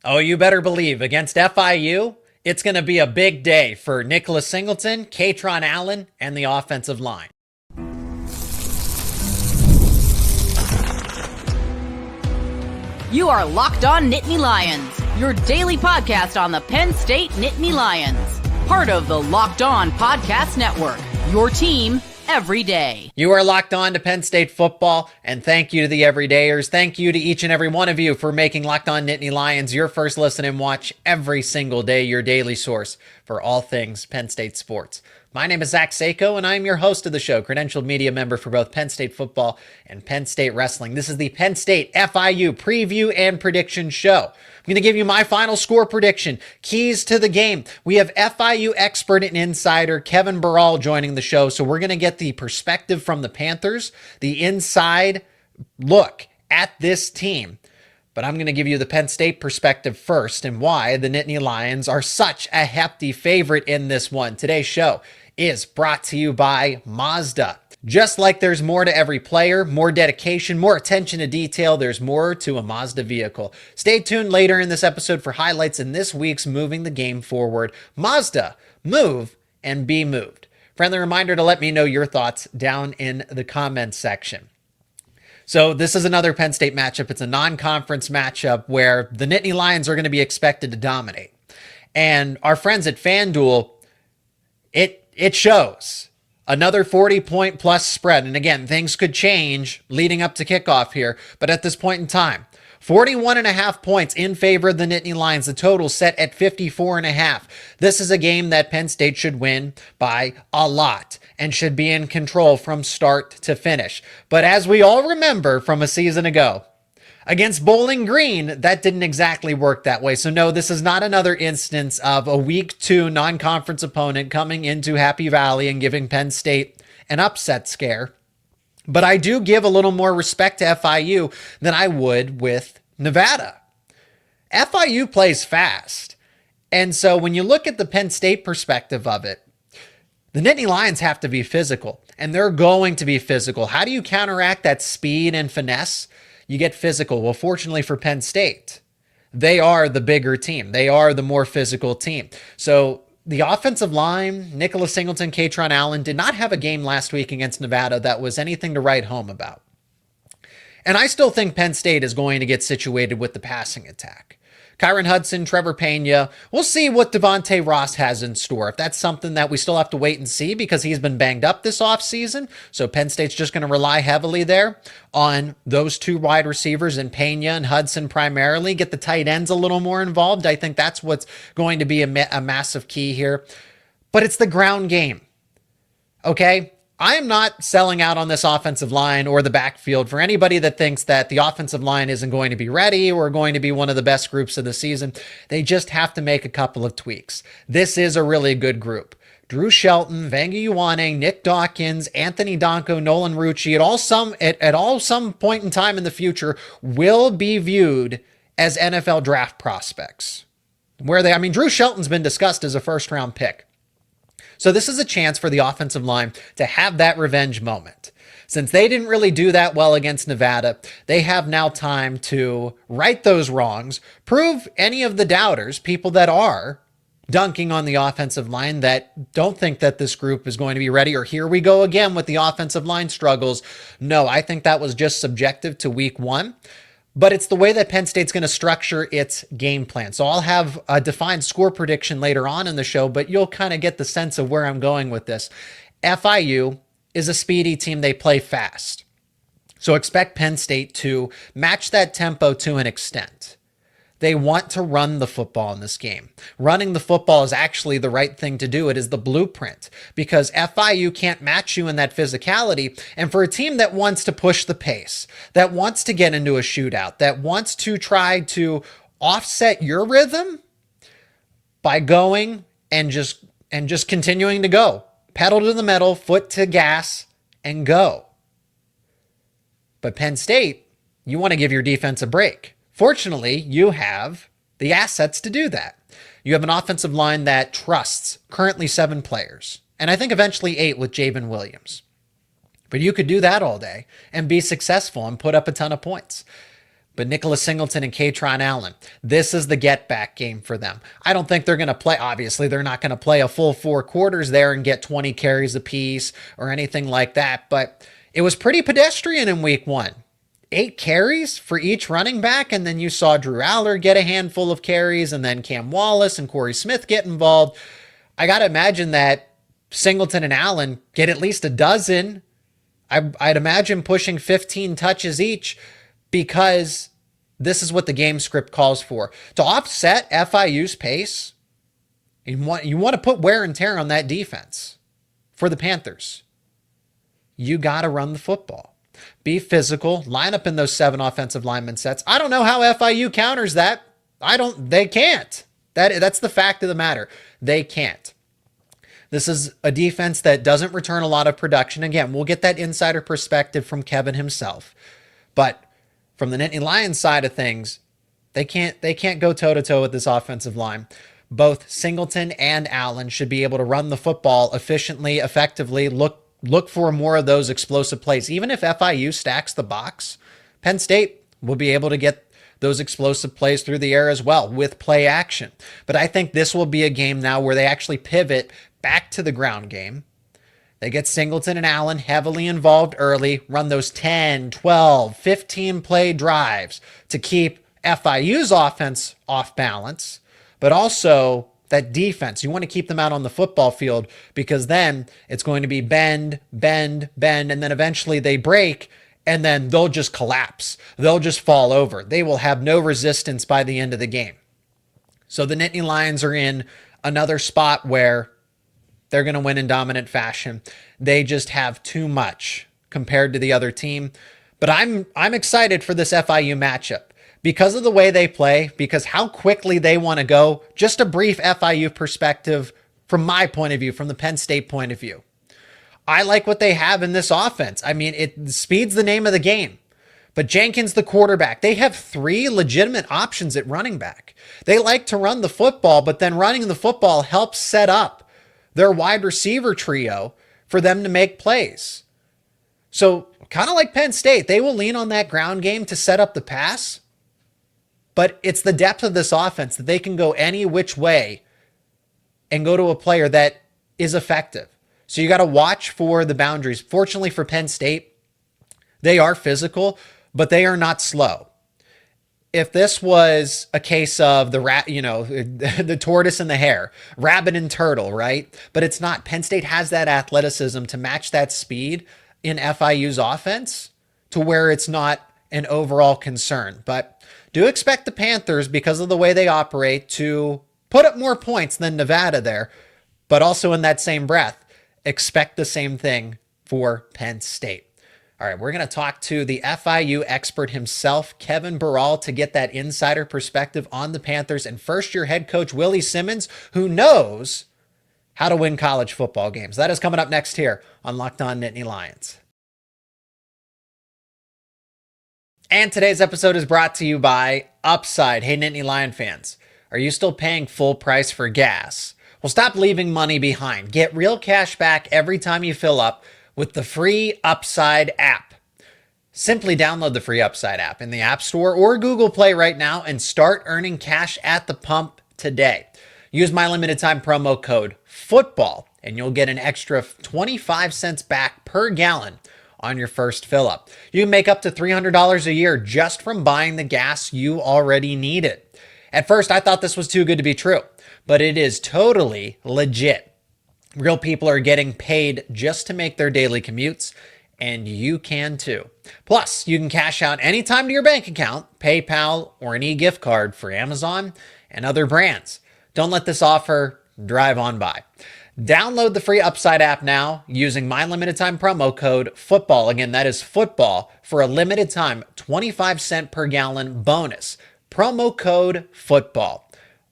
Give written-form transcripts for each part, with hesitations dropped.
Oh, you better believe against FIU, it's going to be a big day for Nicholas Singleton, Kaytron Allen, and the offensive line. You are Locked On Nittany Lions, your daily podcast on the Penn State Nittany Lions. Part of the Locked On Podcast Network, your team every day. You are locked on to Penn State football, and thank you to the everydayers. Thank you to each and every one of you for making Locked On Nittany Lions your first listen and watch every single day, your daily source for all things Penn State sports. My name is Zach Seyko, and I am your host of the show, credentialed media member for both Penn State football and Penn State wrestling. This is the Penn State FIU Preview and Prediction Show. I'm going to give you my final score prediction, keys to the game. We have FIU expert and insider Kevin Barral joining the show, so we're going to get the perspective from the Panthers, the inside look at this team. But I'm going to give you the Penn State perspective first and why the Nittany Lions are such a hefty favorite in this one. Today's show is brought to you by Mazda. Just like there's more to every player, more dedication, more attention to detail, there's more to a Mazda vehicle. Stay tuned later in this episode for highlights in this week's Moving the Game Forward. Mazda, move and be moved. Friendly reminder to let me know your thoughts down in the comments section. So this is another Penn State matchup. It's a non-conference matchup where the Nittany Lions are going to be expected to dominate. And our friends at FanDuel, it shows. Another 40-point plus spread. And again, things could change leading up to kickoff here. But at this point in time, 41.5 points in favor of the Nittany Lions. The total set at 54.5. This is a game that Penn State should win by a lot and should be in control from start to finish. But as we all remember from a season ago, against Bowling Green, that didn't exactly work that way. So no, this is not another instance of a week 2 non-conference opponent coming into Happy Valley and giving Penn State an upset scare. But I do give a little more respect to FIU than I would with Nevada. FIU plays fast. And so when you look at the Penn State perspective of it, the Nittany Lions have to be physical, and they're going to be physical. How do you counteract that speed and finesse? You get physical. Well, fortunately for Penn State, they are the bigger team. They are the more physical team. So the offensive line, Nicholas Singleton, Kaytron Allen, did not have a game last week against Nevada that was anything to write home about. And I still think Penn State is going to get situated with the passing attack. Kyron Hudson, Trevor Pena. We'll see what Devontae Ross has in store. If that's something that we still have to wait and see because he's been banged up this offseason. So Penn State's just going to rely heavily there on those two wide receivers and Pena and Hudson primarily. Get the tight ends a little more involved. I think that's what's going to be a massive key here. But it's the ground game. Okay? I am not selling out on this offensive line or the backfield for anybody that thinks that the offensive line isn't going to be ready or going to be one of the best groups of the season. They just have to make a couple of tweaks. This is a really good group. Drew Shelton, Vanga Ioane, Nick Dawkins, Anthony Donko, Nolan Rucci, at some point in time in the future will be viewed as NFL draft prospects. Drew Shelton's been discussed as a first-round pick. So this is a chance for the offensive line to have that revenge moment. Since they didn't really do that well against Nevada, they have now time to right those wrongs, prove any of the doubters, people that are dunking on the offensive line that don't think that this group is going to be ready, or here we go again with the offensive line struggles. No, I think that was just subjective to week 1. But it's the way that Penn State's going to structure its game plan. So I'll have a defined score prediction later on in the show, but you'll kind of get the sense of where I'm going with this. FIU is a speedy team. They play fast. So expect Penn State to match that tempo to an extent. They want to run the football in this game. Running the football is actually the right thing to do. It is the blueprint because FIU can't match you in that physicality. And for a team that wants to push the pace, that wants to get into a shootout, that wants to try to offset your rhythm by going and just continuing to go. Pedal to the metal, foot to gas, and go. But Penn State, you want to give your defense a break. Fortunately, you have the assets to do that. You have an offensive line that trusts currently 7 players, and I think eventually 8 with Javen Williams. But you could do that all day and be successful and put up a ton of points. But Nicholas Singleton and Kaytron Allen, this is the get-back game for them. I don't think they're going to play, obviously, they're not going to play a full 4 quarters there and get 20 carries apiece or anything like that, but it was pretty pedestrian in week 1. 8 carries for each running back, and then you saw Drew Aller get a handful of carries, and then Cam Wallace and Corey Smith get involved. I got to imagine that Singleton and Allen get at least a dozen. I'd imagine pushing 15 touches each, because this is what the game script calls for. To offset FIU's pace, you want to put wear and tear on that defense for the Panthers. You got to run the football. Be physical, line up in those 7 offensive lineman sets. I don't know how FIU counters that. They can't. That's the fact of the matter. They can't. This is a defense that doesn't return a lot of production. Again, we'll get that insider perspective from Kevin himself. But from the Nittany Lions side of things, they can't go toe-to-toe with this offensive line. Both Singleton and Allen should be able to run the football efficiently, effectively, look for more of those explosive plays. Even if FIU stacks the box, Penn State will be able to get those explosive plays through the air as well with play action. But I think this will be a game now where they actually pivot back to the ground game. They get Singleton and Allen heavily involved early, run those 10, 12, 15 play drives to keep FIU's offense off balance, but also that defense. You want to keep them out on the football field, because then it's going to be bend, and then eventually they break, and then they'll just collapse. They'll just fall over. They will have no resistance by the end of the game. So the Nittany Lions are in another spot where they're going to win in dominant fashion. They just have too much compared to the other team. But I'm excited for this FIU matchup because of the way they play, because how quickly they want to go. Just a brief FIU perspective from my point of view, from the Penn State point of view. I like what they have in this offense. I mean, speed's the name of the game. But Jenkins, the quarterback, they have 3 legitimate options at running back. They like to run the football, but then running the football helps set up their wide receiver trio for them to make plays. So kind of like Penn State, they will lean on that ground game to set up the pass, but it's the depth of this offense that they can go any which way and go to a player that is effective. So you got to watch for the boundaries. Fortunately for Penn State, they are physical, but they are not slow. If this was a case of the tortoise and the hare, rabbit and turtle, right? But it's not. Penn State has that athleticism to match that speed in FIU's offense to where it's not an overall concern. But do expect the Panthers, because of the way they operate, to put up more points than Nevada there. But also in that same breath, expect the same thing for Penn State. All right, we're going to talk to the FIU expert himself, Kevin Barral, to get that insider perspective on the Panthers and first-year head coach Willie Simmons, who knows how to win college football games. That is coming up next here on Locked On Nittany Lions. And today's episode is brought to you by Upside. Hey, Nittany Lion fans, are you still paying full price for gas? Well, stop leaving money behind. Get real cash back every time you fill up with the free Upside app. Simply download the free Upside app in the App Store or Google Play right now and start earning cash at the pump today. Use my limited time promo code FOOTBALL and you'll get an extra 25 cents back per gallon on your first fill up. You can make up to $300 a year just from buying the gas you already needed. At first, I thought this was too good to be true, but it is totally legit. Real people are getting paid just to make their daily commutes, and you can too. Plus, you can cash out anytime to your bank account, PayPal, or an e-gift card for Amazon and other brands. Don't let this offer drive on by. Download the free Upside app now using my limited time promo code FOOTBALL. Again, that is FOOTBALL for a limited time 25 cent per gallon bonus. Promo code FOOTBALL.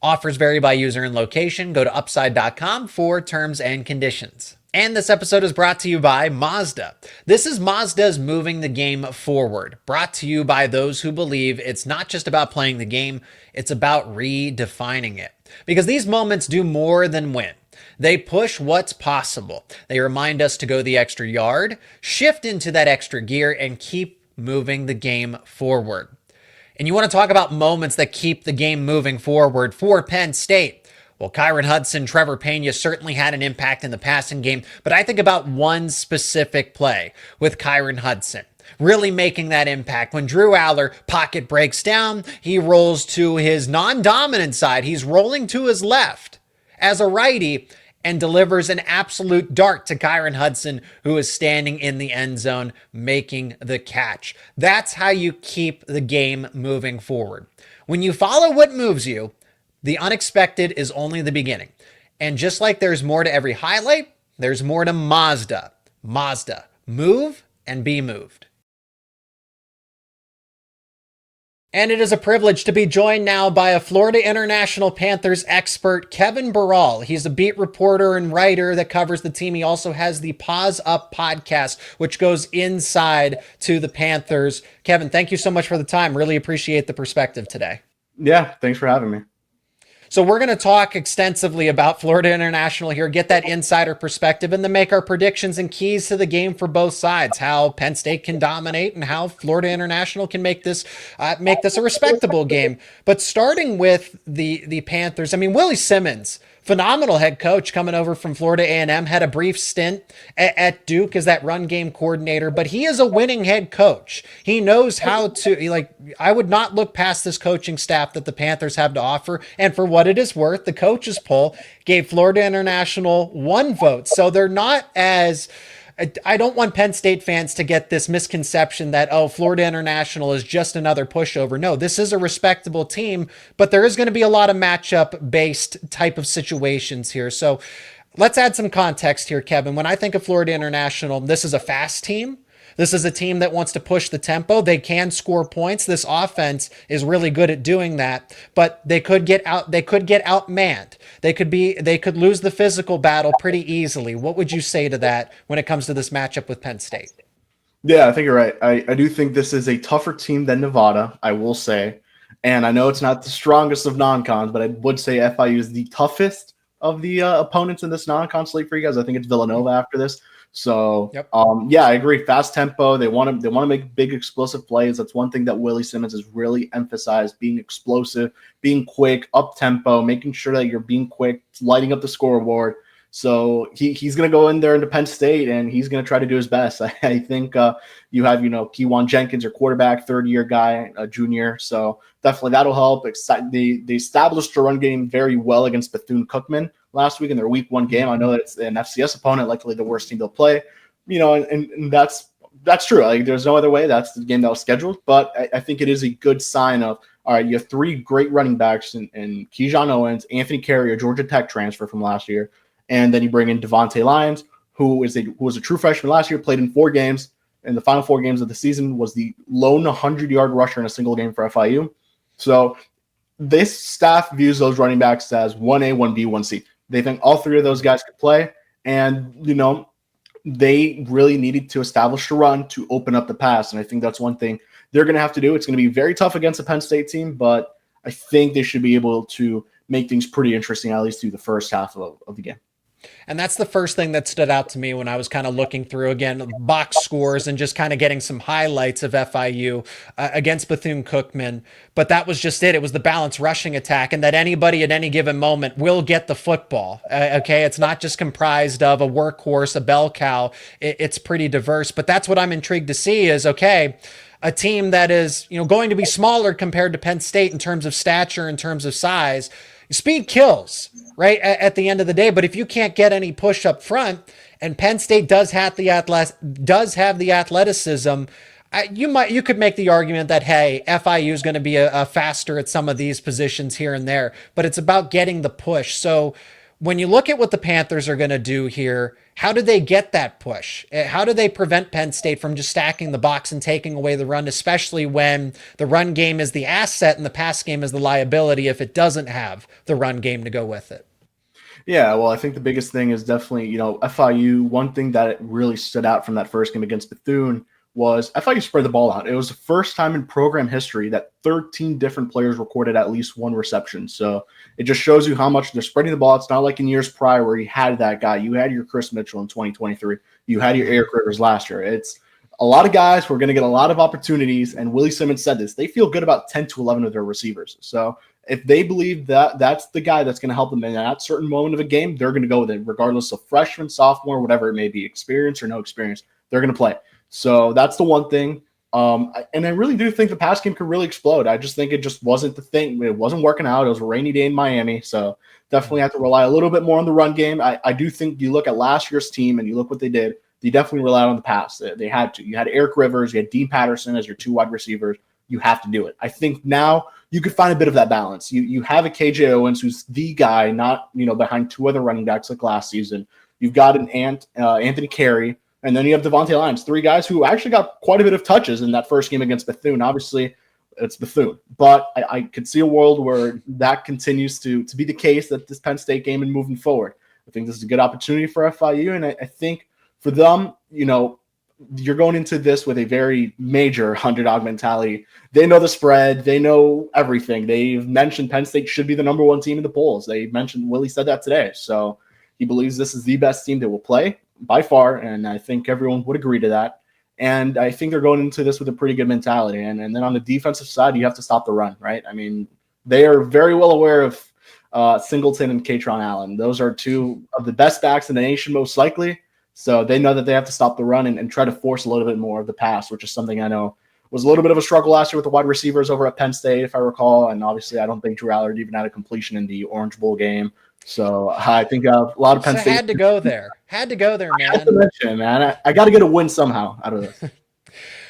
Offers vary by user and location. Go to upside.com for terms and conditions. And this episode is brought to you by Mazda. This is Mazda's Moving the Game Forward, brought to you by those who believe it's not just about playing the game, it's about redefining it. Because these moments do more than win. They push what's possible. They remind us to go the extra yard, shift into that extra gear, and keep moving the game forward. And you want to talk about moments that keep the game moving forward for Penn State. Well, Kyron Hudson, Trevor Pena certainly had an impact in the passing game, but I think about one specific play with Kyron Hudson really making that impact. When Drew Aller pocket breaks down, he rolls to his non-dominant side. He's rolling to his left as a righty and delivers an absolute dart to Kyron Hudson, who is standing in the end zone making the catch. That's how you keep the game moving forward. When you follow what moves you, the unexpected is only the beginning. And just like there's more to every highlight, there's more to Mazda. Mazda, move and be moved. And it is a privilege to be joined now by a Florida International Panthers expert, Kevin Barral. He's a beat reporter and writer that covers the team. He also has the Pause Up podcast, which goes inside to the Panthers. Kevin, thank you so much for the time. Really appreciate the perspective today. Yeah, thanks for having me. So we're going to talk extensively about Florida International here, get that insider perspective, and then make our predictions and keys to the game for both sides, how Penn State can dominate and how Florida International can make this a respectable game. But starting with the Panthers, I mean, Willie Simmons, phenomenal head coach coming over from Florida A&M, had a brief stint at Duke as that run game coordinator, but he is a winning head coach. He knows how to, I would not look past this coaching staff that the Panthers have to offer. And for what it is worth, the coaches poll gave Florida International 1 vote. So they're not as, I don't want Penn State fans to get this misconception that, oh, Florida International is just another pushover. No, this is a respectable team, but there is going to be a lot of matchup-based type of situations here. So let's add some context here, Kevin. When I think of Florida International, this is a fast team. This is a team that wants to push the tempo. They can score points. This offense is really good at doing that, but they could get outmanned. They could lose the physical battle pretty easily. What would you say to that when it comes to this matchup with Penn State? Yeah, I think you're right. I do think this is a tougher team than Nevada, I will say. And I know it's not the strongest of non-cons, but I would say FIU is the toughest of the opponents in this non-con slate for you guys. I think it's Villanova after this. So, yep. Yeah, I agree. Fast tempo. They want to make big explosive plays. That's one thing that Willie Simmons has really emphasized: being explosive, being quick, up tempo, making sure that you're being quick, lighting up the scoreboard. So he's going to go in there into Penn State and he's going to try to do his best. I think you have Keywan Jenkins, your quarterback, 3rd-year guy, a junior. So definitely that'll help. They established a run game very well against Bethune-Cookman last week in their week 1 game. I know that it's an FCS opponent, likely the worst team they'll play. And that's true. Like, there's no other way. That's the game that was scheduled. But I think it is a good sign of, all right, you have 3 great running backs in Keyjon Owens, Anthony Carey, a Georgia Tech transfer from last year, and then you bring in Devontae Lyons, who was a true freshman last year, played in 4 games. In the final 4 games of the season, was the lone 100-yard rusher in a single game for FIU. So this staff views those running backs as 1A, 1B, 1C. They think all 3 of those guys could play, and they really needed to establish a run to open up the pass. And I think that's one thing they're going to have to do. It's going to be very tough against a Penn State team, but I think they should be able to make things pretty interesting, at least through the first half of the game. And that's the first thing that stood out to me when I was kind of looking through, again, box scores and just kind of getting some highlights of FIU against Bethune-Cookman. But that was just it. It was the balanced rushing attack, and that anybody at any given moment will get the football. Okay, it's not just comprised of a workhorse, a bell cow. It's pretty diverse. But that's what I'm intrigued to see is, okay, a team that is going to be smaller compared to Penn State in terms of stature, in terms of size. Speed kills, right, at the end of the day. But if you can't get any push up front, and Penn State does have the athleticism, you could make the argument that, hey, FIU is going to be a faster at some of these positions here and there. But it's about getting the push. So when you look at what the Panthers are going to do here, how do they get that push? How do they prevent Penn State from just stacking the box and taking away the run, especially when the run game is the asset and the pass game is the liability if it doesn't have the run game to go with it? Yeah, well, I think the biggest thing is definitely, FIU. One thing that really stood out from that first game against Bethune was FIU spread the ball out. It was the first time in program history that 13 different players recorded at least 1 reception. So it just shows you how much they're spreading the ball. It's not like in years prior where you had that guy. You had your Chris Mitchell in 2023. You had your Eric Rivers last year. It's a lot of guys who are going to get a lot of opportunities. And Willie Simmons said this, they feel good about 10 to 11 of their receivers. So if they believe that that's the guy that's going to help them in that certain moment of a game, they're going to go with it, regardless of freshman, sophomore, whatever it may be, experience or no experience, they're going to play. So that's the one thing. And I really do think the pass game could really explode. I just think it just wasn't the thing. It wasn't working out. It was a rainy day in Miami. So definitely have to rely a little bit more on the run game. I do think you look at last year's team and you look what they did. They definitely relied on the pass. They had to. You had Eric Rivers. You had Dean Patterson as your 2 wide receivers. You have to do it. I think now you could find a bit of that balance. You have a KJ Owens who's the guy, not behind 2 other running backs like last season. You've got an Anthony Carey. And then you have Devontae Lyons, 3 guys who actually got quite a bit of touches in that first game against Bethune. Obviously, it's Bethune. But I could see a world where that continues to be the case that this Penn State game and moving forward. I think this is a good opportunity for FIU. And I think for them, you're going into this with a very major underdog mentality. They know the spread. They know everything. They've mentioned Penn State should be the number 1 team in the polls. They mentioned Willie said that today. So he believes this is the best team that will play by far, and I think everyone would agree to that. And I think they're going into this with a pretty good mentality. And then on the defensive side, you have to stop the run, right? I mean, they are very well aware of Singleton and Kaytron Allen. Those are 2 of the best backs in the nation, most likely. So they know that they have to stop the run and try to force a little bit more of the pass, which is something I know was a little bit of a struggle last year with the wide receivers over at Penn State, if I recall. And obviously, I don't think Drew Allard even had a completion in the Orange Bowl game. So I think a lot of Penn State had to go there, man. I have to mention, man. I got to get a win somehow out of this.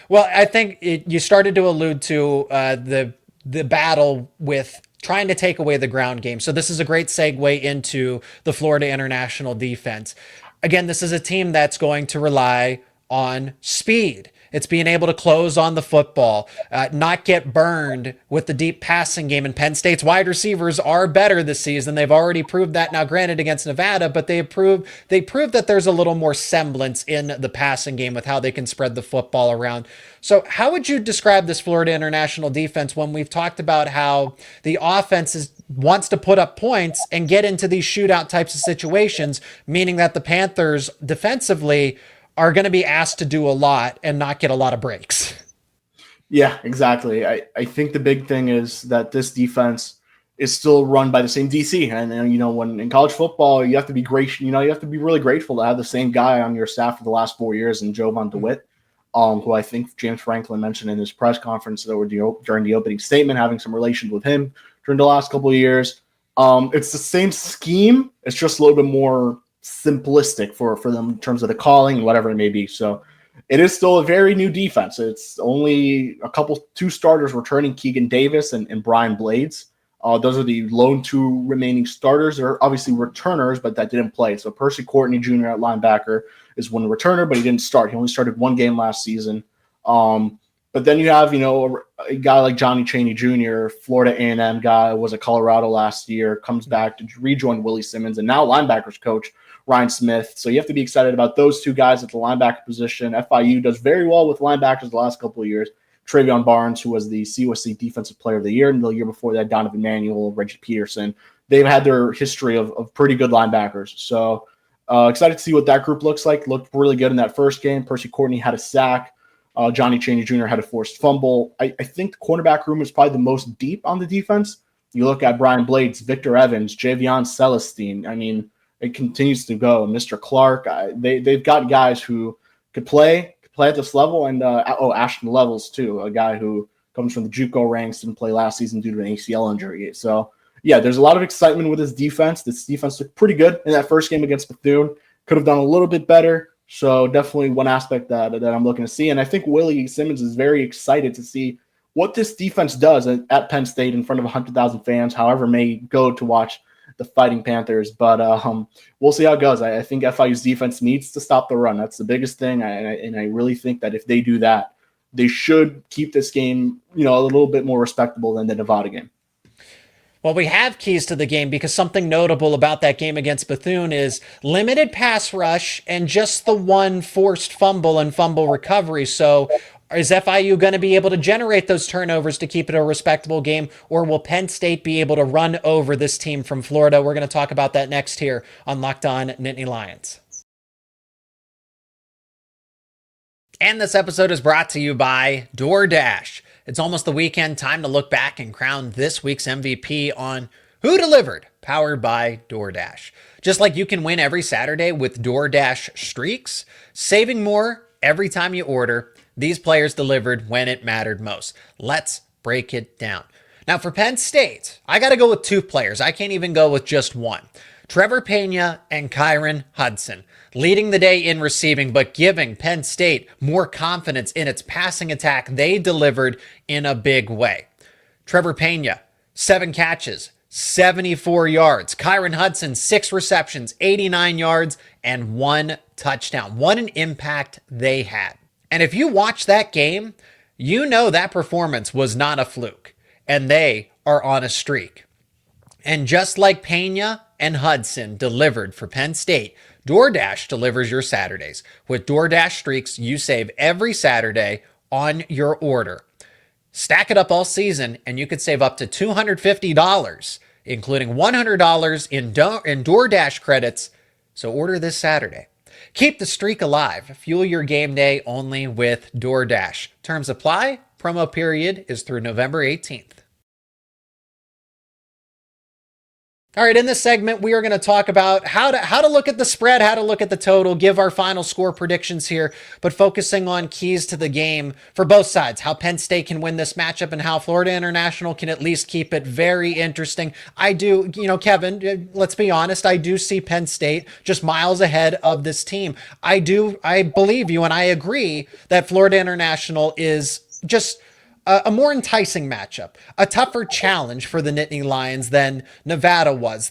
Well, I think you started to allude to the battle with trying to take away the ground game. So this is a great segue into the Florida International defense. Again, this is a team that's going to rely on speed. It's being able to close on the football, not get burned with the deep passing game. And Penn State's wide receivers are better this season. They've already proved that now, granted against Nevada, but they proved that there's a little more semblance in the passing game with how they can spread the football around. So how would you describe this Florida International defense when we've talked about how the offense wants to put up points and get into these shootout types of situations, meaning that the Panthers defensively are going to be asked to do a lot and not get a lot of breaks? Yeah, exactly. I think the big thing is that this defense is still run by the same DC. And, when in college football, you have to be you have to be really grateful to have the same guy on your staff for the last 4 years in Jovan DeWitt, who I think James Franklin mentioned in his press conference during the opening statement, having some relations with him during the last couple of years. It's the same scheme. It's just a little bit more simplistic for them in terms of the calling and whatever it may be. So it is still a very new defense. It's only 2 starters returning, Keegan Davis and Brian Blades. Those are the lone 2 remaining starters. They're obviously returners, but that didn't play. So Percy Courtney Jr. at linebacker is one returner, but he didn't start. He only started 1 game last season. But then you have, a guy like Johnny Chaney Jr., Florida A&M guy, was at Colorado last year, comes back to rejoin Willie Simmons, and now linebackers coach Ryan Smith. So you have to be excited about those 2 guys at the linebacker position. FIU does very well with linebackers the last couple of years. Travion Barnes, who was the CUSC Defensive Player of the Year, and the year before that, Donovan Manuel, Reggie Peterson. They've had their history of pretty good linebackers. So excited to see what that group looks like. Looked really good in that first game. Percy Courtney had a sack. Johnny Chaney Jr. had a forced fumble. I think the cornerback room is probably the most deep on the defense. You look at Brian Blades, Victor Evans, Javion Celestine. I mean, it continues to go. Mr. Clark. They've got guys who could play at this level. And Ashton Levels, too, a guy who comes from the JUCO ranks, didn't play last season due to an ACL injury. So, yeah, there's a lot of excitement with this defense. This defense looked pretty good in that first game against Bethune. Could have done a little bit better. So definitely one aspect that I'm looking to see. And I think Willie Simmons is very excited to see what this defense does at Penn State in front of 100,000 fans, however may go to watch the Fighting Panthers. But we'll see how it goes. I think FIU's defense needs to stop the run. That's the biggest thing. And I really think that if they do that, they should keep this game, a little bit more respectable than the Nevada game. Well, we have keys to the game because something notable about that game against Bethune is limited pass rush and just the 1 forced fumble and fumble recovery. So is FIU going to be able to generate those turnovers to keep it a respectable game, or will Penn State be able to run over this team from Florida? We're going to talk about that next here on Locked On Nittany Lions. And this episode is brought to you by DoorDash. It's almost the weekend, time to look back and crown this week's MVP on Who Delivered, powered by DoorDash. Just like you can win every Saturday with DoorDash Streaks, saving more every time you order, these players delivered when it mattered most. Let's break it down. Now for Penn State, I got to go with two players. I can't even go with just one. Trevor Pena and Kaytron Allen leading the day in receiving, but giving Penn State more confidence in its passing attack. They delivered in a big way. Trevor Pena, 7 catches, 74 yards. Kaytron Allen, 6 receptions, 89 yards, and 1 touchdown. What an impact they had. And if you watch that game, you know that performance was not a fluke, and they are on a streak. And just like Pena and Hudson delivered for Penn State, DoorDash delivers your Saturdays. With DoorDash Streaks, you save every Saturday on your order. Stack it up all season, and you could save up to $250, including $100 in DoorDash credits. So order this Saturday. Keep the streak alive. Fuel your game day only with DoorDash. Terms apply. Promo period is through November 18th. All right, in this segment, we are going to talk about how to look at the spread, how to look at the total, give our final score predictions here, but focusing on keys to the game for both sides, how Penn State can win this matchup and how Florida International can at least keep it very interesting. I do, Kevin, let's be honest, I do see Penn State just miles ahead of this team. I believe you, and I agree that Florida International is just a more enticing matchup, a tougher challenge for the Nittany Lions than Nevada was.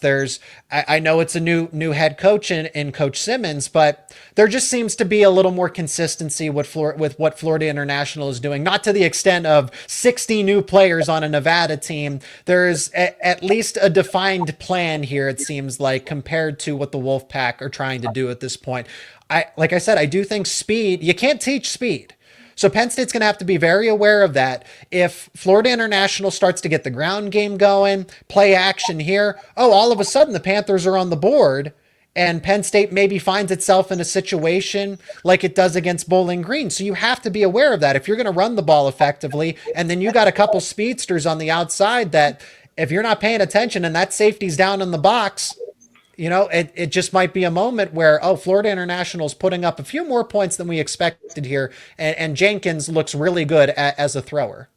I know it's a new head coach in Coach Simmons, but there just seems to be a little more consistency with what Florida International is doing. Not to the extent of 60 new players on a Nevada team. There's at least a defined plan here, it seems like, compared to what the Wolfpack are trying to do at this point. Like I said, I do think speed, you can't teach speed. So Penn State's going to have to be very aware of that. If Florida International starts to get the ground game going, play action here, all of a sudden the Panthers are on the board and Penn State maybe finds itself in a situation like it does against Bowling Green. So you have to be aware of that. If you're going to run the ball effectively and then you got a couple speedsters on the outside that if you're not paying attention and that safety's down in the box, it just might be a moment where, Florida International is putting up a few more points than we expected here. And Jenkins looks really good as a thrower.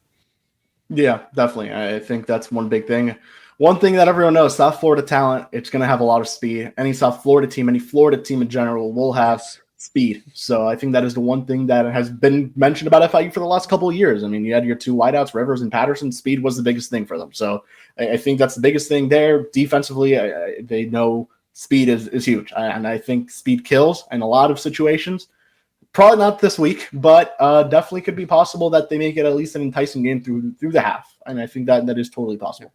Yeah, definitely. I think that's one big thing. One thing that everyone knows, South Florida talent, it's going to have a lot of speed. Any South Florida team, any Florida team in general will have speed. So I think that is the one thing that has been mentioned about FIU for the last couple of years. I mean, you had your 2 wideouts, Rivers and Patterson. Speed was the biggest thing for them. So I think that's the biggest thing there. Defensively, they know speed is huge. And I think speed kills in a lot of situations. Probably not this week, but definitely could be possible that they make it at least an enticing game through the half. And I think that is totally possible.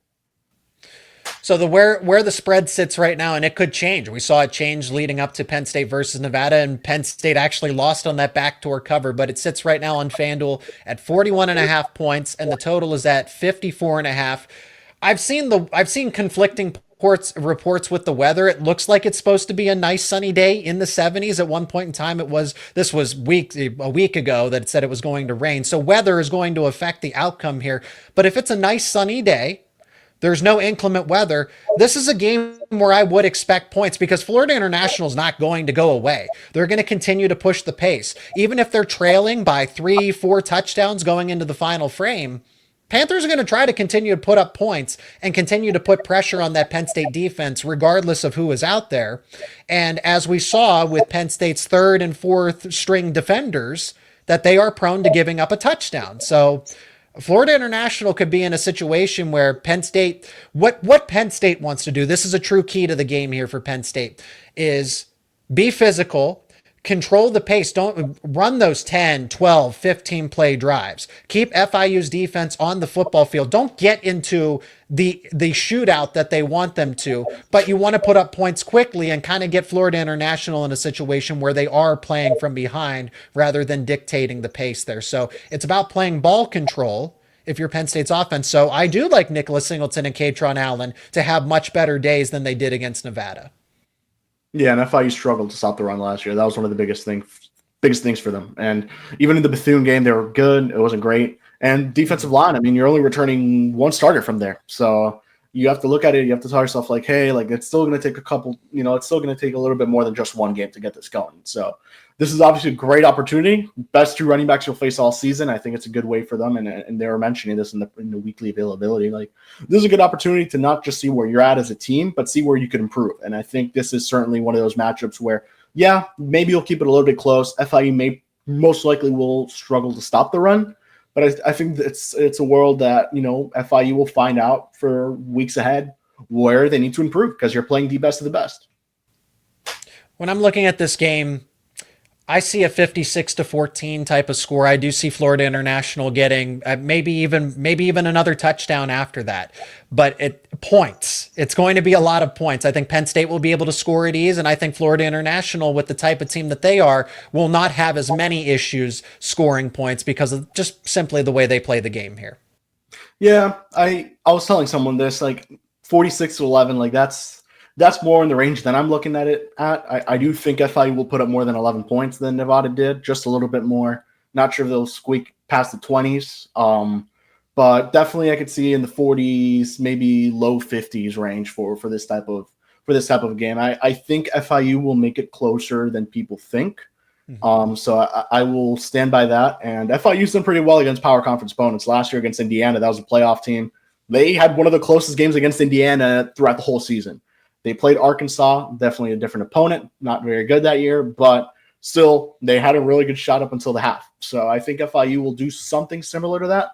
So where the spread sits right now, and it could change. We saw it change leading up to Penn State versus Nevada, and Penn State actually lost on that backdoor cover, but it sits right now on FanDuel at 41.5 points, and the total is at 54.5. I've seen conflicting reports with the weather. It looks like it's supposed to be a nice sunny day in the 70s. At one point in time, a week ago that it said it was going to rain. So weather is going to affect the outcome here. But if it's a nice sunny day, there's no inclement weather, this is a game where I would expect points because Florida International is not going to go away. They're going to continue to push the pace. Even if they're trailing by 3-4 touchdowns going into the final frame, Panthers are going to try to continue to put up points and continue to put pressure on that Penn State defense, regardless of who is out there. And as we saw with Penn State's 3rd and 4th string defenders, that they are prone to giving up a touchdown. So Florida International could be in a situation where Penn State, what Penn State wants to do, this is a true key to the game here for Penn State, is be physical, control the pace. Don't run those 10, 12, 15 play drives. Keep FIU's defense on the football field. Don't get into the shootout that they want them to, but you want to put up points quickly and kind of get Florida International in a situation where they are playing from behind rather than dictating the pace there. So it's about playing ball control if you're Penn State's offense. So I do like Nicholas Singleton and Kaytron Allen to have much better days than they did against Nevada. Yeah, and FIU struggled to stop the run last year. That was one of the biggest things biggest things for them. And even in the Bethune game, they were good. It wasn't great. And defensive line, I mean, you're only returning one starter from there. So you have to look at it. You have to tell yourself, like, hey, like, it's still going to take it's still going to take a little bit more than just one game to get this going. So this is obviously a great opportunity. Best two running backs you'll face all season. I think it's a good way for them. And they were mentioning this in the weekly availability. Like, this is a good opportunity to not just see where you're at as a team, but see where you could improve. And I think this is certainly one of those matchups where, yeah, maybe you'll keep it a little bit close. FIU most likely will struggle to stop the run. But I think it's a world that, FIU will find out for weeks ahead where they need to improve because you're playing the best of the best. When I'm looking at this game, I see a 56-14 type of score. I do see Florida International getting maybe even another touchdown after that. But points. It's going to be a lot of points. I think Penn State will be able to score at ease, and I think Florida International, with the type of team that they are, will not have as many issues scoring points because of just simply the way they play the game here. Yeah, I was telling someone this, like 46-11, like that's more in the range than I'm looking at it at. I do think FIU will put up more than 11 points than Nevada did, just a little bit more. Not sure if they'll squeak past the 20s, but definitely I could see in the 40s, maybe low 50s range for this type of game. I think FIU will make it closer than people think. So I will stand by that. And FIU's done pretty well against power conference opponents. Last year against Indiana, that was a playoff team. They had one of the closest games against Indiana throughout the whole season. They played Arkansas, definitely a different opponent, not very good that year, but still they had a really good shot up until the half. So I think FIU will do something similar to that.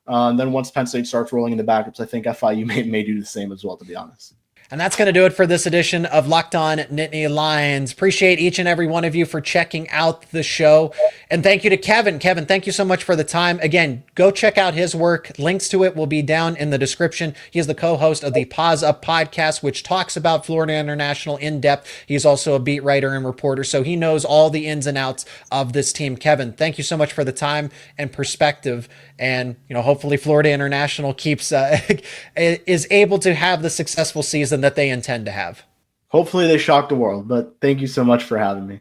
And then once Penn State starts rolling in the backups, I think FIU may do the same as well, to be honest. And that's going to do it for this edition of Locked On Nittany Lions. Appreciate each and every one of you for checking out the show. And thank you to Kevin. Kevin, thank you so much for the time. Again, go check out his work. Links to it will be down in the description. He is the co-host of the Pause Up podcast, which talks about Florida International in depth. He's also a beat writer and reporter, so he knows all the ins and outs of this team. Kevin, thank you so much for the time and perspective. And, hopefully Florida International is able to have the successful season that they intend to have. Hopefully they shock the world, but thank you so much for having me.